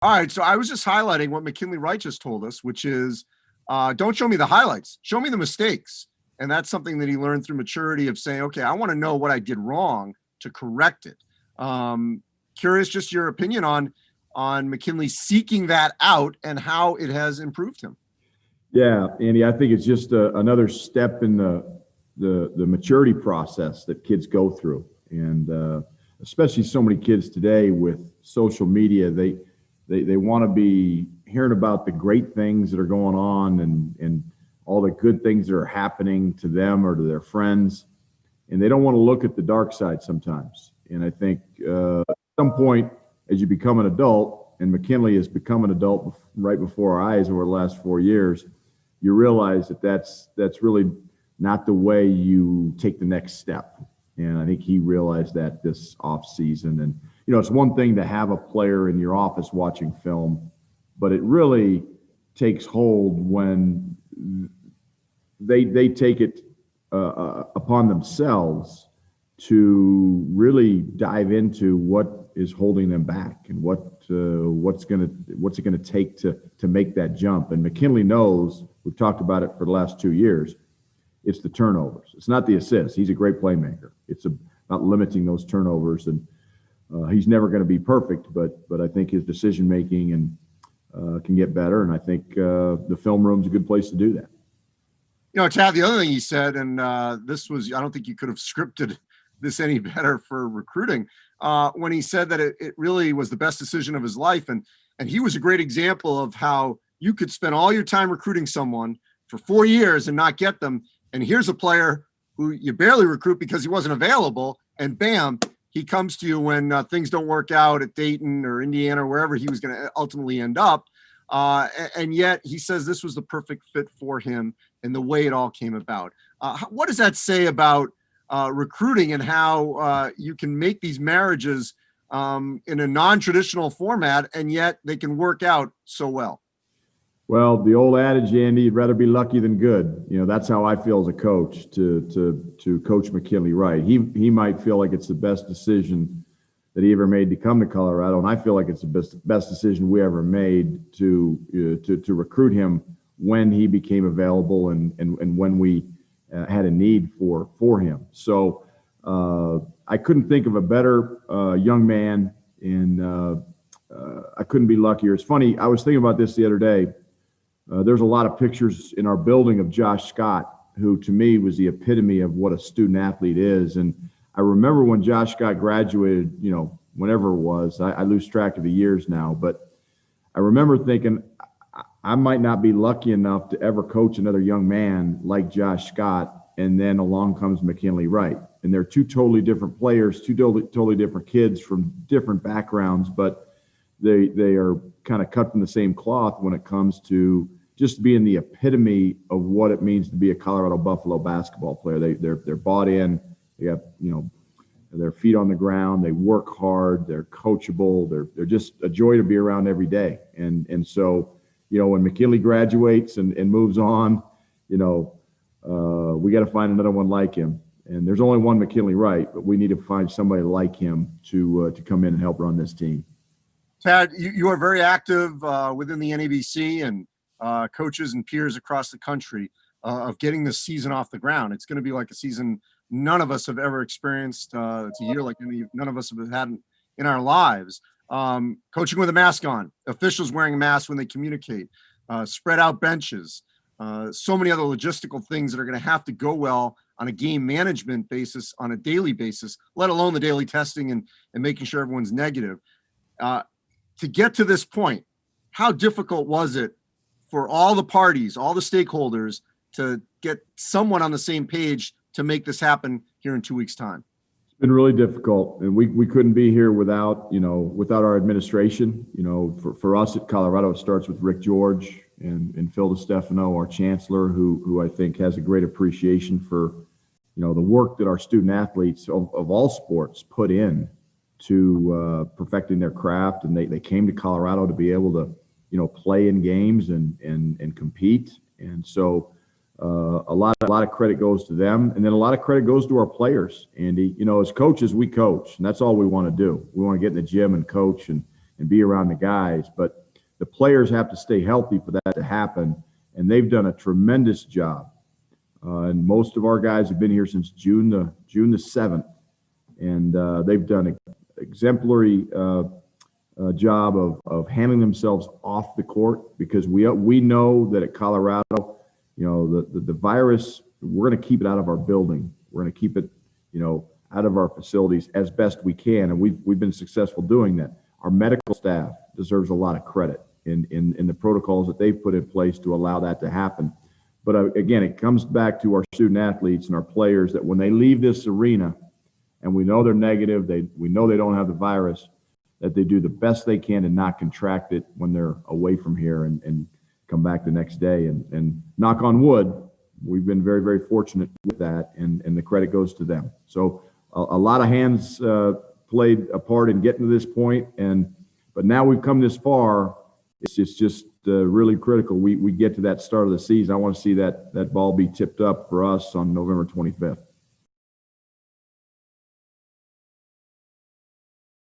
All right, so I was just highlighting what McKinley Wright just told us, which is don't show me the highlights, show me the mistakes. And that's something that he learned through maturity of saying, okay, I want to know what I did wrong to correct it. Curious just your opinion on McKinley seeking that out and how it has improved him. Yeah, Andy, I think it's just another step in the maturity process that kids go through. And especially so many kids today with social media, they want to be hearing about the great things that are going on and all the good things that are happening to them or to their friends. And they don't want to look at the dark side sometimes. And I think at some point, as you become an adult, and McKinley has become an adult right before our eyes over the last 4 years, you realize that that's really not the way you take the next step. And I think he realized that this offseason. And, it's one thing to have a player in your office watching film, but it really takes hold when they take it upon themselves to really dive into what is holding them back and what's it gonna take to make that jump. And McKinley knows, we've talked about it for the last 2 years, it's the turnovers. It's not the assists. He's a great playmaker. It's about limiting those turnovers, and he's never going to be perfect, but I think his decision making and can get better. And I think the film room's a good place to do that. Chad, the other thing he said, and this was, I don't think you could have scripted this any better for recruiting, when he said that it really was the best decision of his life. And he was a great example of how you could spend all your time recruiting someone for 4 years and not get them. And here's a player who you barely recruit because he wasn't available, and bam, he comes to you when things don't work out at Dayton or Indiana or wherever he was going to ultimately end up. And yet he says this was the perfect fit for him and the way it all came about. What does that say about recruiting and how you can make these marriages in a non-traditional format, and yet they can work out so well? Well, the old adage, Andy, you'd rather be lucky than good. That's how I feel as a coach to coach McKinley Wright. He might feel like it's the best decision that he ever made to come to Colorado, and I feel like it's the best decision we ever made to recruit him when he became available and when we had a need for him. So I couldn't think of a better young man, and I couldn't be luckier. It's funny, I was thinking about this the other day. There's a lot of pictures in our building of Josh Scott, who to me was the epitome of what a student athlete is. And I remember when Josh Scott graduated, whenever it was, I lose track of the years now, but I remember thinking I might not be lucky enough to ever coach another young man like Josh Scott. And then along comes McKinley Wright. And they're two totally different players, two totally different kids from different backgrounds, but they are kind of cut from the same cloth when it comes to just being the epitome of what it means to be a Colorado Buffalo basketball player. They're bought in. They got their feet on the ground. They work hard. They're coachable. They're just a joy to be around every day. And so when McKinley graduates and moves on, we got to find another one like him. And there's only one McKinley Wright, but we need to find somebody like him to come in and help run this team. Tad, you are very active within the NABC and coaches and peers across the country of getting this season off the ground. It's going to be like a season none of us have ever experienced. It's a year like none of us have had in our lives. Coaching with a mask on, officials wearing a mask when they communicate, spread out benches, so many other logistical things that are going to have to go well on a game management basis on a daily basis, let alone the daily testing and making sure everyone's negative. To get to this point, how difficult was it for all the parties, all the stakeholders to get someone on the same page to make this happen here in 2 weeks' time? It's been really difficult, and we couldn't be here without our administration. For us at Colorado, it starts with Rick George and Phil DiStefano, our chancellor, who I think has a great appreciation for the work that our student athletes of all sports put in to perfecting their craft, and they came to Colorado to be able to play in games and compete. And so a lot of credit goes to them, and then a lot of credit goes to our players. Andy, as coaches, we coach, and that's all we want to do. We want to get in the gym and coach and and be around the guys. But the players have to stay healthy for that to happen, and they've done a tremendous job. And most of our guys have been here since June the 7th, and they've done an exemplary job of handling themselves off the court, because we know that at Colorado, the virus, we're going to keep it out of our building. We're going to keep it, out of our facilities as best we can, and we've been successful doing that. Our medical staff deserves a lot of credit in the protocols that they've put in place to allow that to happen. But again, it comes back to our student athletes and our players, that when they leave this arena, and we know they're negative, we know they don't have the virus, that they do the best they can to not contract it when they're away from here and come back the next day. And knock on wood, we've been very, very fortunate with that, and the credit goes to them. So a lot of hands played a part in getting to this point, but now we've come this far. It's just really critical we get to that start of the season. I want to see that ball be tipped up for us on November 25th.